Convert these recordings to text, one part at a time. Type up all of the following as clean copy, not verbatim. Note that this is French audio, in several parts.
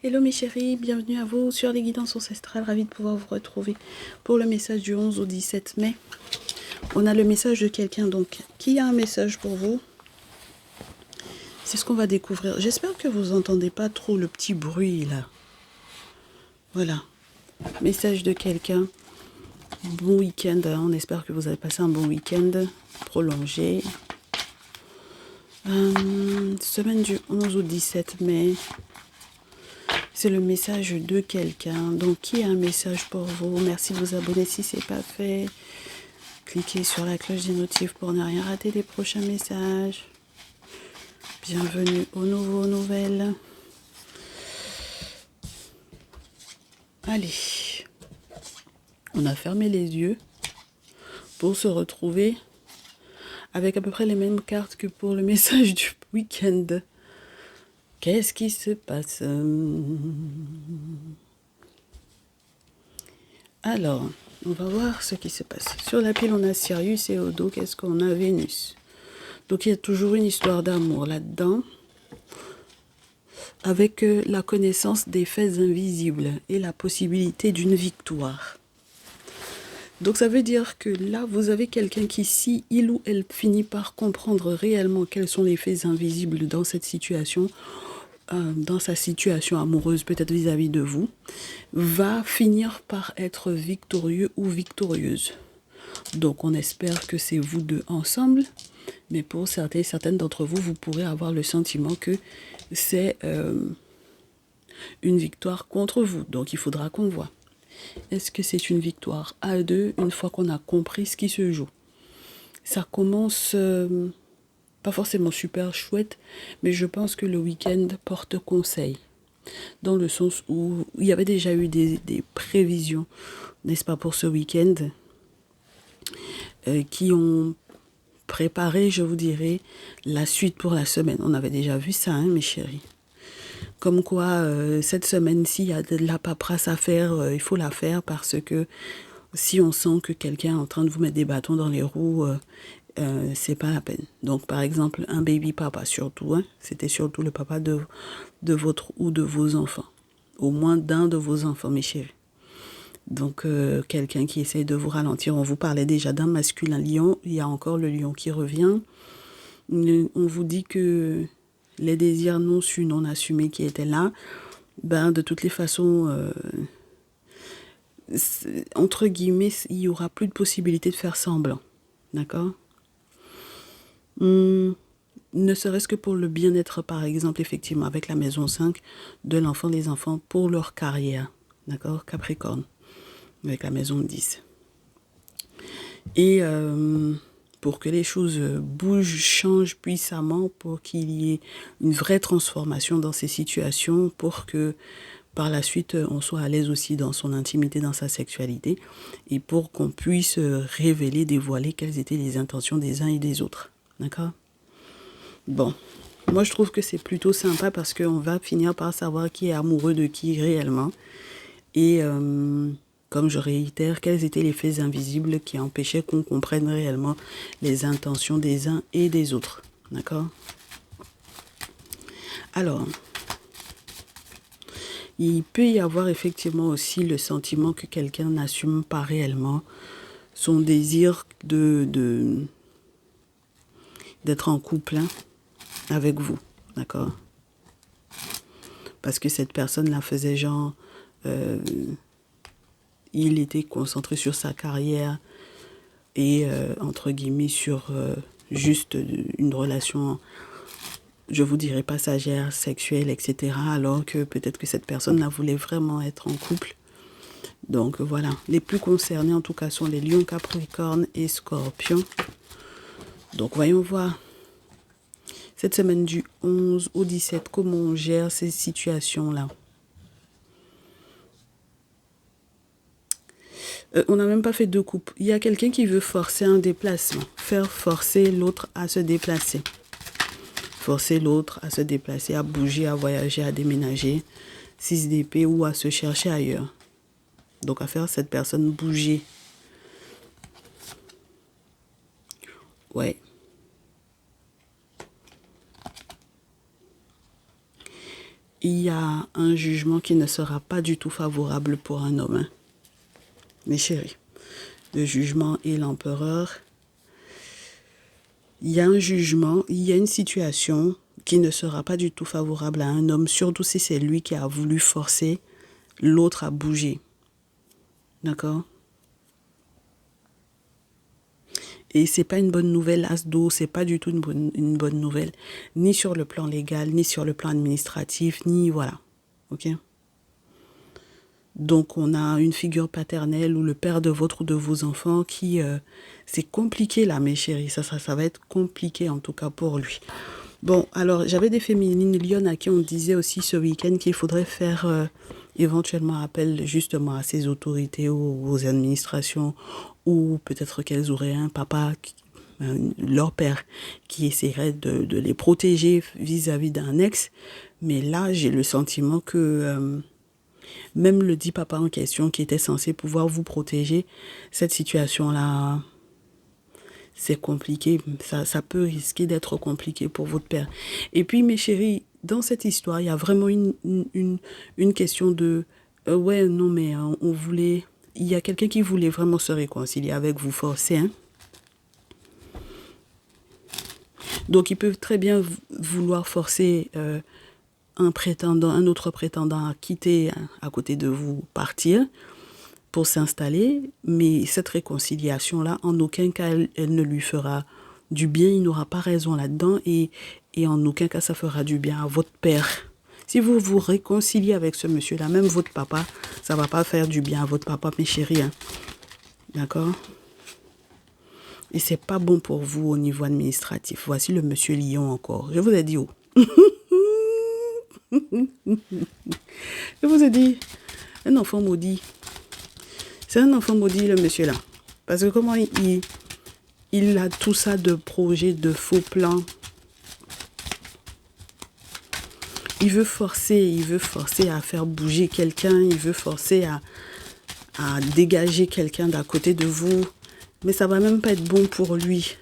Hello mes chéris, bienvenue à vous sur les guidances ancestrales, ravi de pouvoir vous retrouver pour le message du 11 au 17 mai. On a le message de quelqu'un, donc qui a un message pour vous? C'est ce qu'on va découvrir. J'espère que vous n'entendez pas trop le petit bruit là. Voilà, message de quelqu'un. Bon week-end, on espère que vous avez passé un bon week-end prolongé. Semaine du 11 au 17 mai. C'est le message de quelqu'un. Donc, qui a un message pour vous? Merci de vous abonner si ce n'est pas fait. Cliquez sur la cloche des notifs pour ne rien rater des prochains messages. Bienvenue aux nouveaux nouvelles. Allez, on a fermé les yeux pour se retrouver avec à peu près les mêmes cartes que pour le message du week-end. Qu'est-ce qui se passe? Alors, on va voir ce qui se passe. Sur la pile, on a Sirius et au dos, qu'est-ce qu'on a? Vénus. Donc, il y a toujours une histoire d'amour là-dedans, avec la connaissance des faits invisibles et la possibilité d'une victoire. Donc, ça veut dire que là, vous avez quelqu'un qui, si il ou elle finit par comprendre réellement quels sont les faits invisibles dans cette situation, dans sa situation amoureuse, peut-être vis-à-vis de vous, va finir par être victorieux ou victorieuse. Donc, on espère que c'est vous deux ensemble, mais pour certaines d'entre vous, vous pourrez avoir le sentiment que c'est une victoire contre vous. Donc, il faudra qu'on voit. Est-ce que c'est une victoire à deux une fois qu'on a compris ce qui se joue? Ça commence pas forcément super chouette, mais je pense que le week-end porte conseil. Dans le sens où il y avait déjà eu des prévisions, n'est-ce pas, pour ce week-end, qui ont préparé, je vous dirais, la suite pour la semaine. On avait déjà vu ça, hein, mes chéris. Comme quoi, cette semaine-ci, il y a de la paperasse à faire, il faut la faire parce que si on sent que quelqu'un est en train de vous mettre des bâtons dans les roues, c'est pas la peine. Donc, par exemple, un baby papa surtout, hein, c'était surtout le papa de votre ou de vos enfants. Au moins d'un de vos enfants, mes chéris. Donc, quelqu'un qui essaye de vous ralentir. On vous parlait déjà d'un masculin lion. Il y a encore le lion qui revient. On vous dit que les désirs non su, non assumés qui étaient là, ben, de toutes les façons, entre guillemets, il n'y aura plus de possibilité de faire semblant. D'accord? Ne serait-ce que pour le bien-être, par exemple, effectivement, avec la maison 5 de l'enfant, des enfants, pour leur carrière. D'accord? Capricorne, avec la maison 10. Et pour que les choses bougent, changent puissamment, pour qu'il y ait une vraie transformation dans ces situations, pour que par la suite on soit à l'aise aussi dans son intimité, dans sa sexualité, et pour qu'on puisse révéler, dévoiler quelles étaient les intentions des uns et des autres. D'accord? Bon, moi je trouve que c'est plutôt sympa parce qu'on va finir par savoir qui est amoureux de qui réellement. Et comme je réitère, quels étaient les faits invisibles qui empêchaient qu'on comprenne réellement les intentions des uns et des autres. D'accord? Alors, il peut y avoir effectivement aussi le sentiment que quelqu'un n'assume pas réellement son désir d'être en couple, hein, avec vous. D'accord? Parce que cette personne-là faisait genre... il était concentré sur sa carrière et, entre guillemets, sur juste une relation, je vous dirais, passagère, sexuelle, etc. Alors que peut-être que cette personne-là voulait vraiment être en couple. Donc voilà, les plus concernés en tout cas sont les lions, capricornes et scorpions. Donc voyons voir. Cette semaine du 11 au 17, comment on gère ces situations-là? On n'a même pas fait deux coupes. Il y a quelqu'un qui veut forcer un déplacement. Faire forcer l'autre à se déplacer. Forcer l'autre à se déplacer, à bouger, à voyager, à déménager. 6 d'épée ou à se chercher ailleurs. Donc à faire cette personne bouger. Ouais. il y a un jugement qui ne sera pas du tout favorable pour un homme, hein, mes chéris. Le jugement et l'empereur. Il y a un jugement, il y a une situation qui ne sera pas du tout favorable à un homme, surtout si c'est lui qui a voulu forcer l'autre à bouger. D'accord? Et c'est pas une bonne nouvelle, As-do, c'est pas du tout une bonne nouvelle, ni sur le plan légal, ni sur le plan administratif, ni voilà. Ok? Donc on a une figure paternelle ou le père de votre ou de vos enfants qui... c'est compliqué là, mes chéris, ça va être compliqué en tout cas pour lui. Bon, alors j'avais des féminines lionnes à qui on disait aussi ce week-end qu'il faudrait faire éventuellement appel justement à ces autorités ou aux administrations, ou peut-être qu'elles auraient un papa, leur père, qui essaierait de les protéger vis-à-vis d'un ex. Mais là, j'ai le sentiment que même le dit papa en question, qui était censé pouvoir vous protéger, cette situation-là, c'est compliqué. Ça peut risquer d'être compliqué pour votre père. Et puis, mes chéris, dans cette histoire, il y a vraiment une question de... ouais, non, mais on voulait... Il y a quelqu'un qui voulait vraiment se réconcilier avec vous, forcé, hein. Donc, il peut très bien vouloir forcer un autre prétendant à quitter à côté de vous, partir pour s'installer. Mais cette réconciliation-là, en aucun cas, elle ne lui fera du bien. Il n'aura pas raison là-dedans et en aucun cas, ça fera du bien à votre père. Si vous vous réconciliez avec ce monsieur-là, même votre papa, ça ne va pas faire du bien à votre papa, mes chéris. Hein. D'accord? Et c'est pas bon pour vous au niveau administratif. Voici le monsieur Lion encore. Je vous ai dit où? Je vous ai dit, un enfant maudit. C'est un enfant maudit, le monsieur-là. Parce que comment il a tout ça de projets, de faux plans. Il veut forcer à faire bouger quelqu'un. Il veut forcer à dégager quelqu'un d'à côté de vous. Mais ça va même pas être bon pour lui,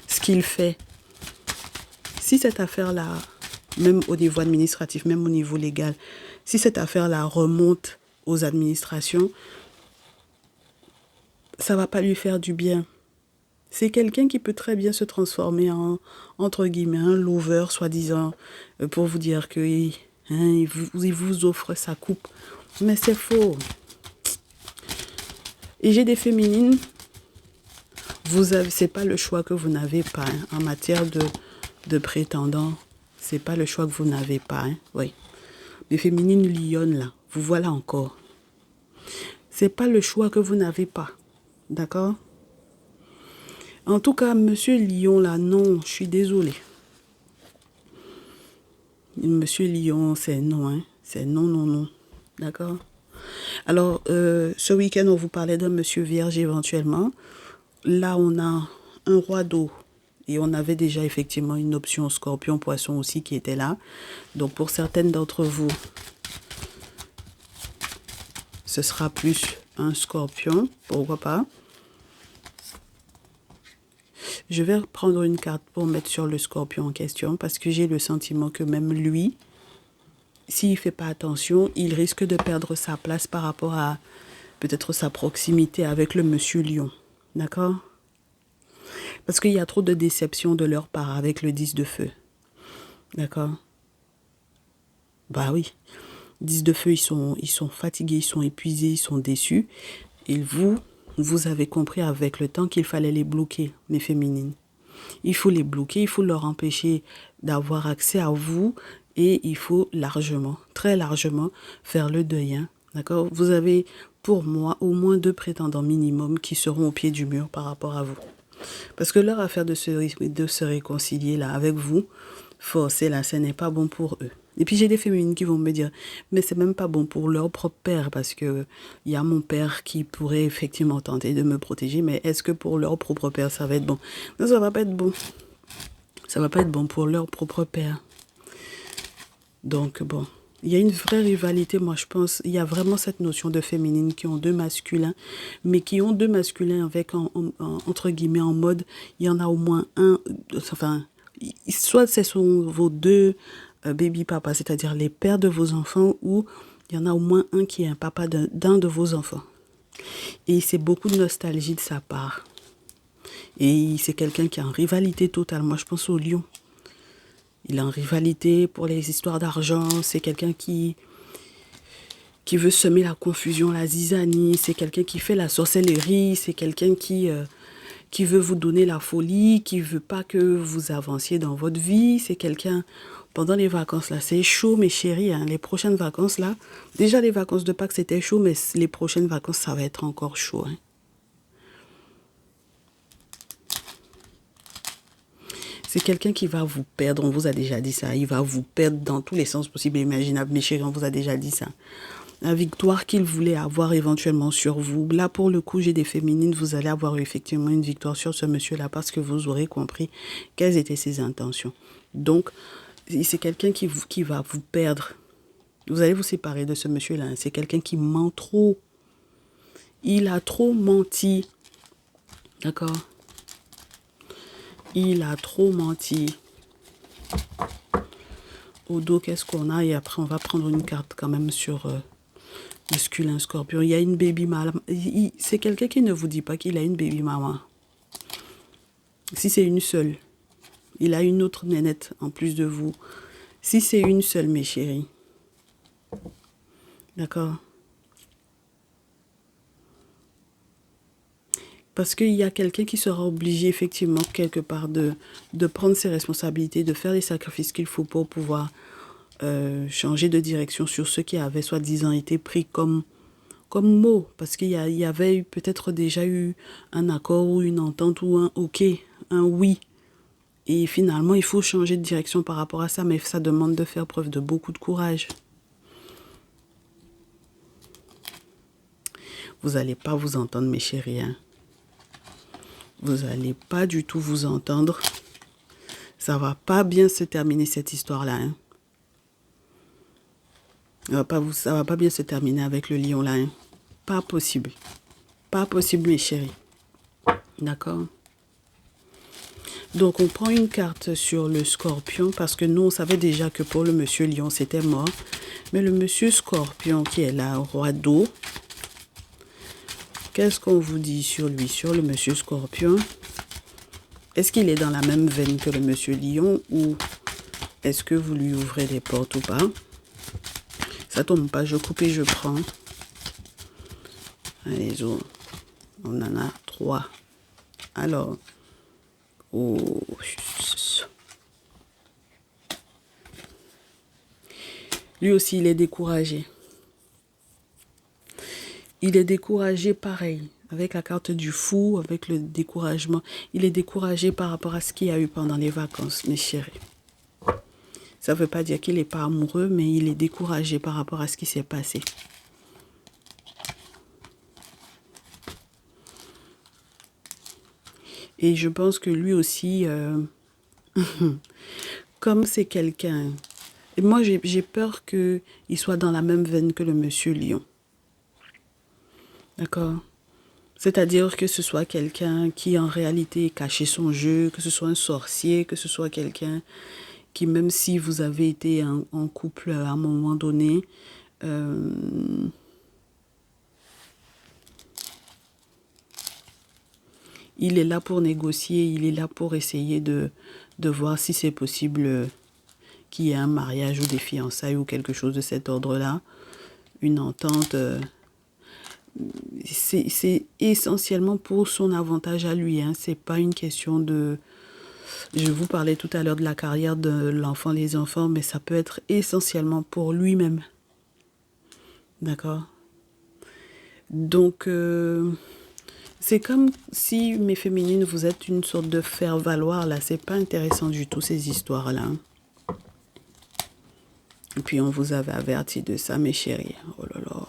ce qu'il fait. Si cette affaire-là, même au niveau administratif, même au niveau légal, si cette affaire-là remonte aux administrations, ça va pas lui faire du bien. C'est quelqu'un qui peut très bien se transformer en, entre guillemets, un lover, soi-disant, pour vous dire que il vous offre sa coupe. Mais c'est faux. Et j'ai des féminines, c'est pas le choix que vous n'avez pas hein, en matière de prétendants. C'est pas le choix que vous n'avez pas. Hein, oui. Les féminines lionnes, là, vous voilà encore. C'est pas le choix que vous n'avez pas. D'accord? En tout cas, monsieur Lion, là, non, je suis désolée. Monsieur Lion, c'est non, hein. C'est non, non, non. D'accord? Alors, ce week-end, on vous parlait d'un monsieur Vierge éventuellement. Là, on a un roi d'eau. Et on avait déjà effectivement une option Scorpion, Poisson aussi qui était là. Donc, pour certaines d'entre vous, ce sera plus un Scorpion. Pourquoi pas? Je vais prendre une carte pour mettre sur le Scorpion en question parce que j'ai le sentiment que même lui, s'il ne fait pas attention, il risque de perdre sa place par rapport à peut-être sa proximité avec le monsieur Lion. D'accord? Parce qu'il y a trop de déception de leur part avec le 10 de feu. D'accord? Bah oui. 10 de feu, ils sont fatigués, ils sont épuisés, ils sont déçus. Et vous avez compris avec le temps qu'il fallait les bloquer, mes féminines. Il faut les bloquer, il faut leur empêcher d'avoir accès à vous et il faut largement, très largement, faire le deuil. Hein, d'accord? Vous avez, pour moi, au moins 2 prétendants minimum qui seront au pied du mur par rapport à vous. Parce que leur affaire de se réconcilier là avec vous, forcer là, ce n'est pas bon pour eux. Et puis j'ai des féminines qui vont me dire, mais c'est même pas bon pour leur propre père parce que il y a mon père qui pourrait effectivement tenter de me protéger, mais est-ce que pour leur propre père ça va être bon? Non, ça va pas être bon. Ça va pas être bon pour leur propre père. Donc bon, il y a une vraie rivalité, moi je pense. Il y a vraiment cette notion de féminine qui ont 2 masculins, mais qui ont 2 masculins avec entre guillemets en mode, il y en a au moins un, enfin, soit ce sont vos 2 baby papa, c'est-à-dire les pères de vos enfants, ou il y en a au moins un qui est un papa d'un de vos enfants. Et c'est beaucoup de nostalgie de sa part. Et c'est quelqu'un qui est en rivalité totale. Moi, je pense au lion. Il est en rivalité pour les histoires d'argent. C'est quelqu'un qui veut semer la confusion, la zizanie. C'est quelqu'un qui fait la sorcellerie. C'est quelqu'un qui veut vous donner la folie, qui veut pas que vous avanciez dans votre vie. C'est quelqu'un, pendant les vacances, là, c'est chaud, mes chéris, hein, les prochaines vacances, là, déjà les vacances de Pâques, c'était chaud, mais les prochaines vacances, ça va être encore chaud. Hein. C'est quelqu'un qui va vous perdre, on vous a déjà dit ça, il va vous perdre dans tous les sens possibles et imaginables, mes chéris, on vous a déjà dit ça. La victoire qu'il voulait avoir éventuellement sur vous. Là, pour le coup, j'ai des féminines, vous allez avoir effectivement une victoire sur ce monsieur-là parce que vous aurez compris quelles étaient ses intentions. Donc, c'est quelqu'un qui va vous perdre. Vous allez vous séparer de ce monsieur-là. C'est quelqu'un qui ment trop. Il a trop menti. D'accord? Il a trop menti. Au dos, qu'est-ce qu'on a? Et après, on va prendre une carte quand même sur... masculin scorpion, il y a une baby maman. C'est quelqu'un qui ne vous dit pas qu'il a une baby maman. Si c'est une seule, il a une autre nénette en plus de vous. Si c'est une seule, mes chéris. D'accord? Parce qu'il y a quelqu'un qui sera obligé effectivement quelque part de prendre ses responsabilités, de faire les sacrifices qu'il faut pour pouvoir changer de direction sur ce qui avait soi-disant été pris comme mot, parce qu'il y avait peut-être déjà eu un accord ou une entente ou un ok, un oui. Et finalement, il faut changer de direction par rapport à ça, mais ça demande de faire preuve de beaucoup de courage. Vous n'allez pas vous entendre, mes chéris. Hein. Vous n'allez pas du tout vous entendre. Ça va pas bien se terminer, cette histoire-là. Hein. Ça va pas bien se terminer avec le lion là. Hein. Pas possible. Pas possible, mes chéris. D'accord? Donc, on prend une carte sur le scorpion parce que nous, on savait déjà que pour le monsieur lion, c'était mort. Mais le monsieur scorpion qui est là, roi d'eau, qu'est-ce qu'on vous dit sur lui, sur le monsieur scorpion? Est-ce qu'il est dans la même veine que le monsieur lion ou est-ce que vous lui ouvrez des portes ou pas? Ça tombe pas, je coupe et je prends. Allez, on en a 3. Alors, oh, lui aussi, il est découragé. Il est découragé pareil, avec la carte du fou, avec le découragement. Il est découragé par rapport à ce qu'il y a eu pendant les vacances, mes chéris. Ça ne veut pas dire qu'il n'est pas amoureux, mais il est découragé par rapport à ce qui s'est passé. Et je pense que lui aussi, comme c'est quelqu'un... Et moi, j'ai peur qu'il soit dans la même veine que le monsieur lion. D'accord? C'est-à-dire que ce soit quelqu'un qui en réalité cachait son jeu, que ce soit un sorcier, que ce soit quelqu'un qui, même si vous avez été en couple à un moment donné, il est là pour négocier, il est là pour essayer de voir si c'est possible qu'il y ait un mariage ou des fiançailles ou quelque chose de cet ordre-là, une entente... c'est essentiellement pour son avantage à lui. Hein. C'est pas une question de... Je vous parlais tout à l'heure de la carrière de l'enfant, les enfants, mais ça peut être essentiellement pour lui-même. D'accord? Donc, c'est comme si, mes féminines, vous êtes une sorte de faire-valoir, là. C'est pas intéressant du tout, ces histoires-là. Et puis, on vous avait averti de ça, mes chéris. Oh là là.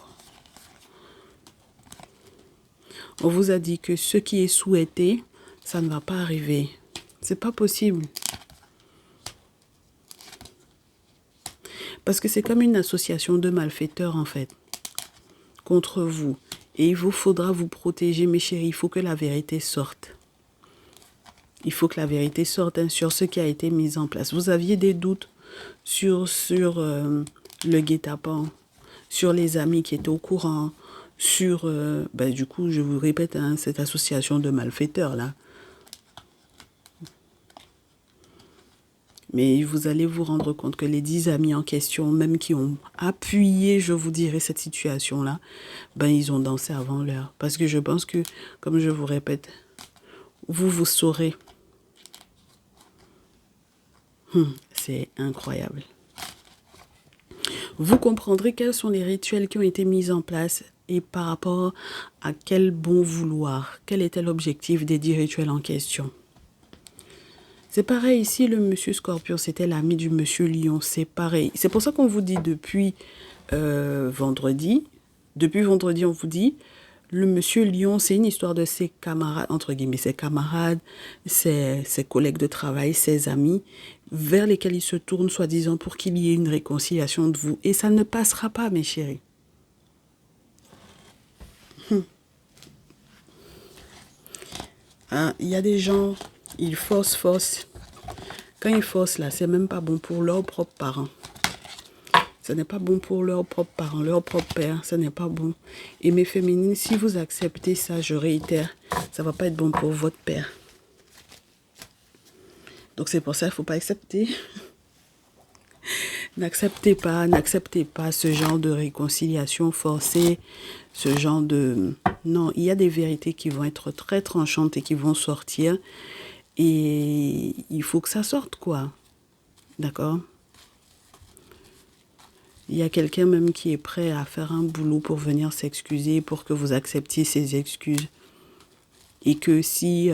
On vous a dit que ce qui est souhaité, ça ne va pas arriver. C'est pas possible. Parce que c'est comme une association de malfaiteurs, en fait, contre vous. Et il vous faudra vous protéger, mes chéris. Il faut que la vérité sorte. Il faut que la vérité sorte hein, sur ce qui a été mis en place. Vous aviez des doutes. le guet-apens, sur les amis qui étaient au courant, sur, du coup, je vous répète, hein, cette association de malfaiteurs là. Mais vous allez vous rendre compte que les 10 amis en question, même qui ont appuyé, je vous dirais, cette situation-là, ils ont dansé avant l'heure. Parce que je pense que, comme je vous répète, vous saurez. C'est incroyable. Vous comprendrez quels sont les rituels qui ont été mis en place et par rapport à quel bon vouloir, quel était l'objectif des 10 rituels en question. C'est pareil ici, le monsieur Scorpion, c'était l'ami du monsieur Lion, c'est pareil. C'est pour ça qu'on vous dit depuis vendredi, on vous dit, le monsieur Lion, c'est une histoire de ses camarades, entre guillemets, ses camarades, ses collègues de travail, ses amis, vers lesquels il se tourne, soi-disant, pour qu'il y ait une réconciliation de vous. Et ça ne passera pas, mes chéris. Hein, il y a des gens, ils forcent. Quand ils forcent, là, c'est même pas bon pour leurs propres parents. Ce n'est pas bon pour leurs propres parents, leur propre père, ce n'est pas bon. Et mes féminines, si vous acceptez ça, je réitère, ça ne va pas être bon pour votre père. Donc c'est pour ça qu'il ne faut pas accepter. N'acceptez pas ce genre de réconciliation forcée, ce genre de... Non, il y a des vérités qui vont être très tranchantes et qui vont sortir. Et il faut que ça sorte, quoi. D'accord ? Il y a quelqu'un même qui est prêt à faire un boulot pour venir s'excuser, pour que vous acceptiez ses excuses. Et que si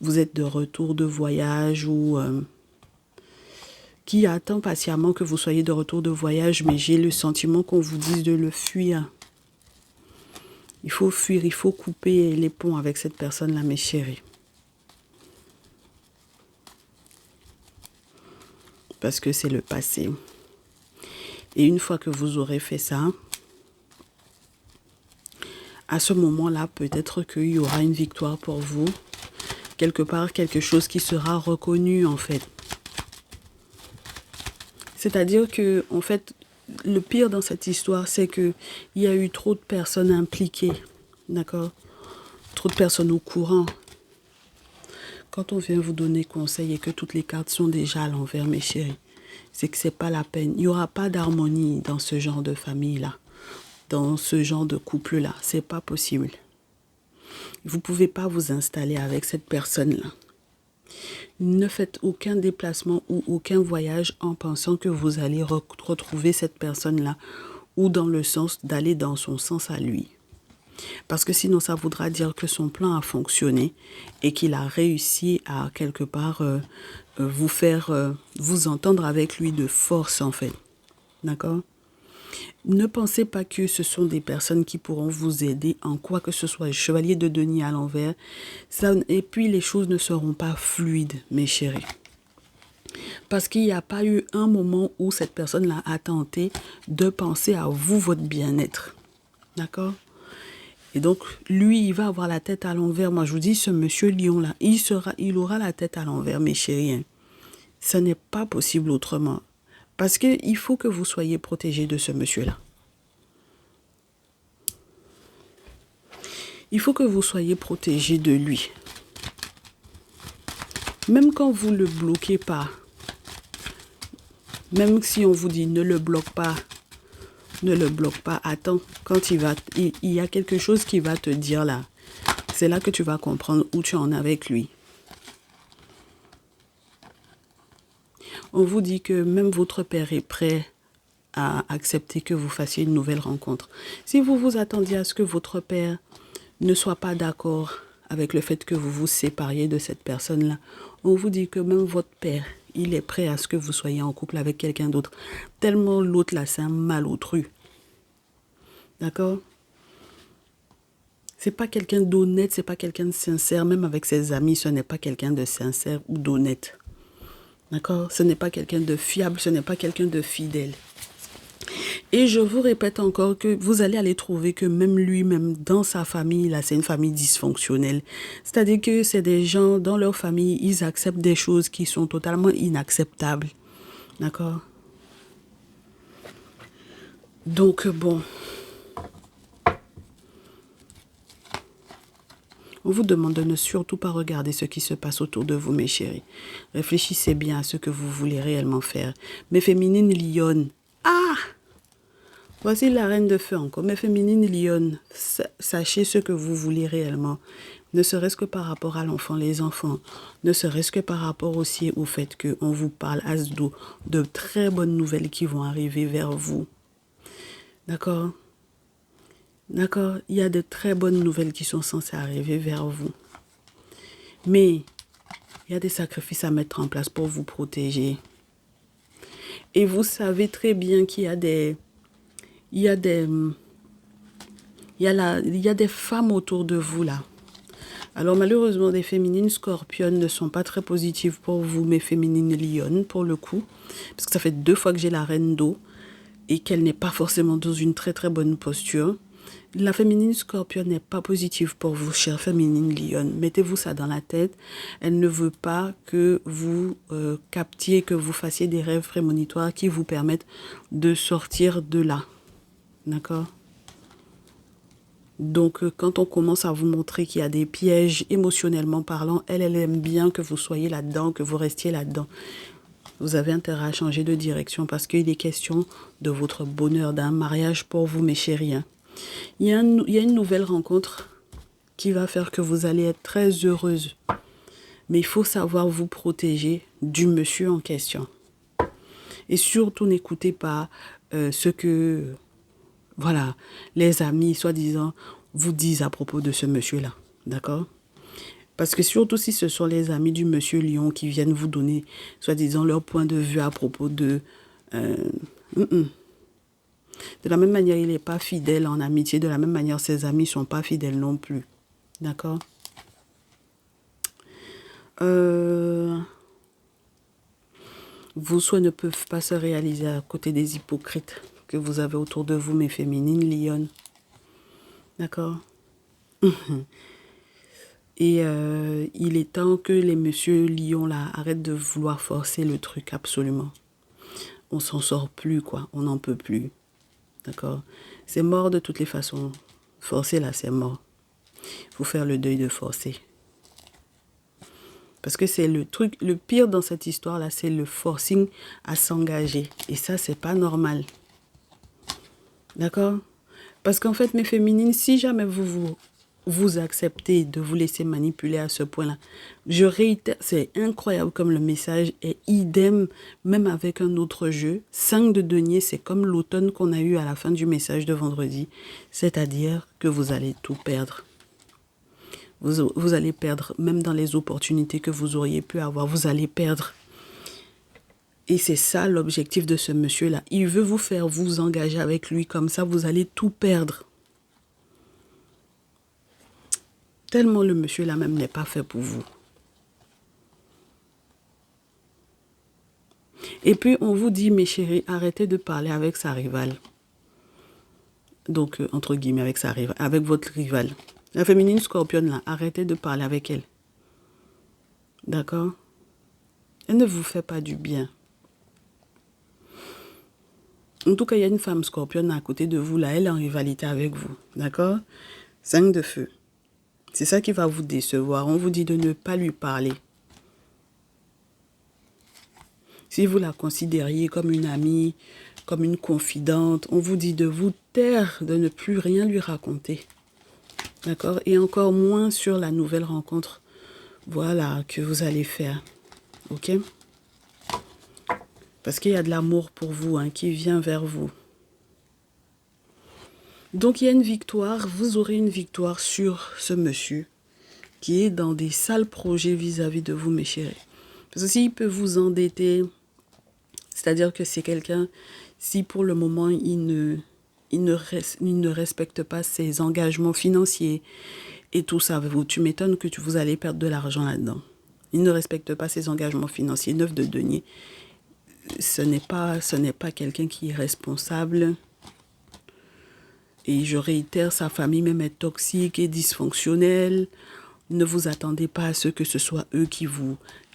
vous êtes de retour de voyage ou... qui attend patiemment que vous soyez de retour de voyage, mais j'ai le sentiment qu'on vous dise de le fuir. Il faut fuir, il faut couper les ponts avec cette personne-là, mes chéris. Parce que c'est le passé. Et une fois que vous aurez fait ça, à ce moment-là, peut-être qu'il y aura une victoire pour vous. Quelque part, quelque chose qui sera reconnu, en fait. C'est-à-dire que, en fait, le pire dans cette histoire, c'est qu'il y a eu trop de personnes impliquées. D'accord ? Trop de personnes au courant. Quand on vient vous donner conseil et que toutes les cartes sont déjà à l'envers, mes chéris, c'est que c'est pas la peine. Il n'y aura pas d'harmonie dans ce genre de famille-là, dans ce genre de couple-là. C'est pas possible. Vous pouvez pas vous installer avec cette personne-là. Ne faites aucun déplacement ou aucun voyage en pensant que vous allez retrouver cette personne-là ou dans le sens d'aller dans son sens à lui. Parce que sinon, ça voudra dire que son plan a fonctionné et qu'il a réussi à quelque part vous faire vous entendre avec lui de force, en fait. D'accord ? Ne pensez pas que ce sont des personnes qui pourront vous aider en quoi que ce soit. Le chevalier de denier à l'envers. Et puis, les choses ne seront pas fluides, mes chéris. Parce qu'il n'y a pas eu un moment où cette personne-là a tenté de penser à vous, votre bien-être. D'accord ? Et donc, lui, il va avoir la tête à l'envers. Moi, je vous dis, ce monsieur Lion-là, il aura la tête à l'envers, mes chéris. Ce n'est pas possible autrement. Parce qu'il faut que vous soyez protégés de ce monsieur-là. Il faut que vous soyez protégés de lui. Même quand vous ne le bloquez pas, même si on vous dit ne le bloque pas, attends, quand il y a quelque chose qui va te dire là. C'est là que tu vas comprendre où tu en es avec lui. On vous dit que même votre père est prêt à accepter que vous fassiez une nouvelle rencontre. Si vous vous attendiez à ce que votre père ne soit pas d'accord avec le fait que vous vous sépariez de cette personne-là, on vous dit que même votre père, il est prêt à ce que vous soyez en couple avec quelqu'un d'autre. Tellement l'autre là, c'est un malotru. D'accord ? C'est pas quelqu'un d'honnête, c'est pas quelqu'un de sincère. Même avec ses amis, ce n'est pas quelqu'un de sincère ou d'honnête. D'accord ? Ce n'est pas quelqu'un de fiable, ce n'est pas quelqu'un de fidèle. Et je vous répète encore que vous allez aller trouver que même lui, même dans sa famille, là, c'est une famille dysfonctionnelle. C'est-à-dire que c'est des gens, dans leur famille, ils acceptent des choses qui sont totalement inacceptables. D'accord? Donc, bon, on vous demande de ne surtout pas regarder ce qui se passe autour de vous, mes chéris. Réfléchissez bien à ce que vous voulez réellement faire. Mes féminines lionnes. Ah! Voici la reine de feu encore. Mes féminines lionnes, sachez ce que vous voulez réellement. Ne serait-ce que par rapport à l'enfant, les enfants. Ne serait-ce que par rapport aussi au fait qu'on vous parle, Asdo, de très bonnes nouvelles qui vont arriver vers vous. D'accord? D'accord? Il y a de très bonnes nouvelles qui sont censées arriver vers vous. Mais il y a des sacrifices à mettre en place pour vous protéger. Et vous savez très bien qu'il y a des... Il y a des femmes autour de vous là. Alors malheureusement, des féminines scorpionnes ne sont pas très positives pour vous, mes féminines lionnes, pour le coup. Parce que ça fait 2 fois que j'ai la reine d'eau et qu'elle n'est pas forcément dans une très très bonne posture. La féminine scorpionne n'est pas positive pour vous, chère féminine lionne. Mettez-vous ça dans la tête. Elle ne veut pas que vous captiez, que vous fassiez des rêves prémonitoires qui vous permettent de sortir de là. D'accord? Donc, quand on commence à vous montrer qu'il y a des pièges émotionnellement parlant, elle aime bien que vous soyez là-dedans, que vous restiez là-dedans. Vous avez intérêt à changer de direction parce qu'il est question de votre bonheur, d'un mariage pour vous, mes chéris. Il y a une nouvelle rencontre qui va faire que vous allez être très heureuse. Mais il faut savoir vous protéger du monsieur en question. Et surtout, n'écoutez pas ce que... Voilà, les amis, soi-disant, vous disent à propos de ce monsieur-là. D'accord? Parce que surtout si ce sont les amis du monsieur Lion qui viennent vous donner, soi-disant, leur point de vue à propos de... De la même manière, il n'est pas fidèle en amitié. De la même manière, ses amis ne sont pas fidèles non plus. D'accord? Vos souhaits ne peuvent pas se réaliser à côté des hypocrites que vous avez autour de vous, mes féminines lionnes. D'accord? Et il est temps que les messieurs lions là arrêtent de vouloir forcer le truc absolument. On s'en sort plus quoi, on n'en peut plus. D'accord? C'est mort de toutes les façons. Forcer là, c'est mort. Il faut faire le deuil de forcer. Parce que c'est le truc, le pire dans cette histoire là, c'est le forcing à s'engager. Et ça, c'est pas normal. D'accord? Parce qu'en fait, mes féminines, si jamais vous acceptez de vous laisser manipuler à ce point-là, je réitère, c'est incroyable comme le message est idem, même avec un autre jeu. 5 de denier, c'est comme l'automne qu'on a eu à la fin du message de vendredi. C'est-à-dire que vous allez tout perdre. Vous allez perdre, même dans les opportunités que vous auriez pu avoir, vous allez perdre. Et c'est ça l'objectif de ce monsieur-là. Il veut vous faire vous engager avec lui, comme ça vous allez tout perdre. Tellement le monsieur-là même n'est pas fait pour vous. Et puis on vous dit, mes chéris, arrêtez de parler avec sa rivale. Donc, entre guillemets, avec votre rivale. La féminine scorpionne, là, arrêtez de parler avec elle. D'accord? Elle ne vous fait pas du bien. En tout cas, il y a une femme scorpionne à côté de vous, là, elle est en rivalité avec vous. D'accord? 5 de feu. C'est ça qui va vous décevoir. On vous dit de ne pas lui parler. Si vous la considériez comme une amie, comme une confidente, on vous dit de vous taire, de ne plus rien lui raconter. D'accord? Et encore moins sur la nouvelle rencontre, voilà, que vous allez faire. Ok? Parce qu'il y a de l'amour pour vous, hein, qui vient vers vous. Donc il y a une victoire, vous aurez une victoire sur ce monsieur qui est dans des sales projets vis-à-vis de vous, mes chéris. Parce que s'il peut vous endetter, c'est-à-dire que c'est quelqu'un, si pour le moment il ne respecte pas ses engagements financiers et tout ça, tu m'étonnes que vous allez perdre de l'argent là-dedans. Il ne respecte pas ses engagements financiers. 9 de denier, ce n'est pas quelqu'un qui est responsable. Et je réitère, sa famille même est toxique et dysfonctionnelle. Ne vous attendez pas à ce que ce soit eux qui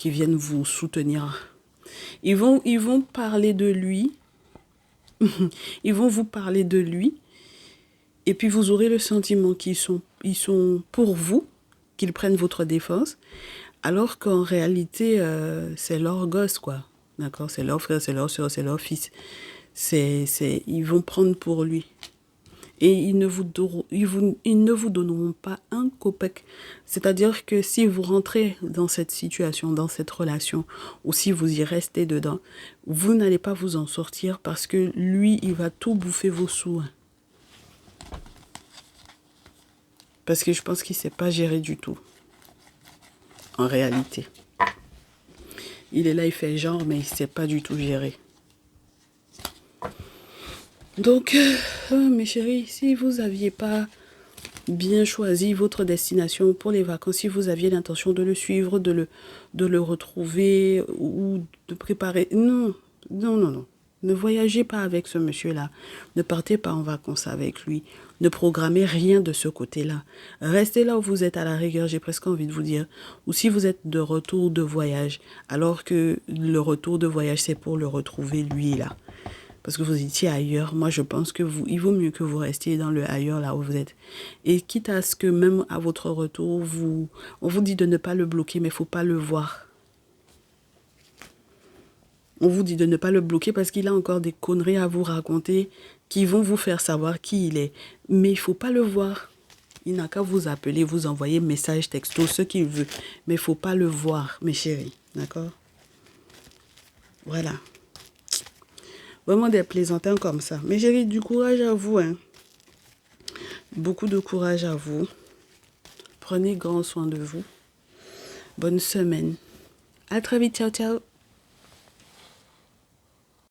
viennent vous soutenir. Ils vont parler de lui. Ils vont vous parler de lui. Et puis vous aurez le sentiment ils sont pour vous, qu'ils prennent votre défense. Alors qu'en réalité, c'est leur gosse, quoi. D'accord? C'est leur frère, c'est leur soeur, c'est leur fils. Ils vont prendre pour lui. Et ils ne vous donneront pas un copec. C'est-à-dire que si vous rentrez dans cette situation, dans cette relation, ou si vous y restez dedans, vous n'allez pas vous en sortir parce que lui, il va tout bouffer vos sous. Parce que je pense qu'il ne sait pas gérer du tout. En réalité. Il est là, il fait genre, mais il ne sait pas du tout gérer. Donc, mes chéris, si vous n'aviez pas bien choisi votre destination pour les vacances, si vous aviez l'intention de le suivre, de le retrouver ou de préparer... Non, non, non, non. Ne voyagez pas avec ce monsieur-là. Ne partez pas en vacances avec lui. Ne programmez rien de ce côté-là. Restez là où vous êtes à la rigueur, j'ai presque envie de vous dire. Ou si vous êtes de retour de voyage, alors que le retour de voyage, c'est pour le retrouver lui là. Parce que vous étiez ailleurs. Moi, je pense que il vaut mieux que vous restiez dans le ailleurs là où vous êtes. Et quitte à ce que même à votre retour, on vous dit de ne pas le bloquer, mais il ne faut pas le voir. On vous dit de ne pas le bloquer parce qu'il a encore des conneries à vous raconter qui vont vous faire savoir qui il est. Mais il ne faut pas le voir. Il n'a qu'à vous appeler, vous envoyer message, texto, ce qu'il veut. Mais il ne faut pas le voir, mes chéris. D'accord? Voilà. Vraiment des plaisantins comme ça. Mais chéris, du courage à vous. Hein. Beaucoup de courage à vous. Prenez grand soin de vous. Bonne semaine. À très vite. Ciao, ciao.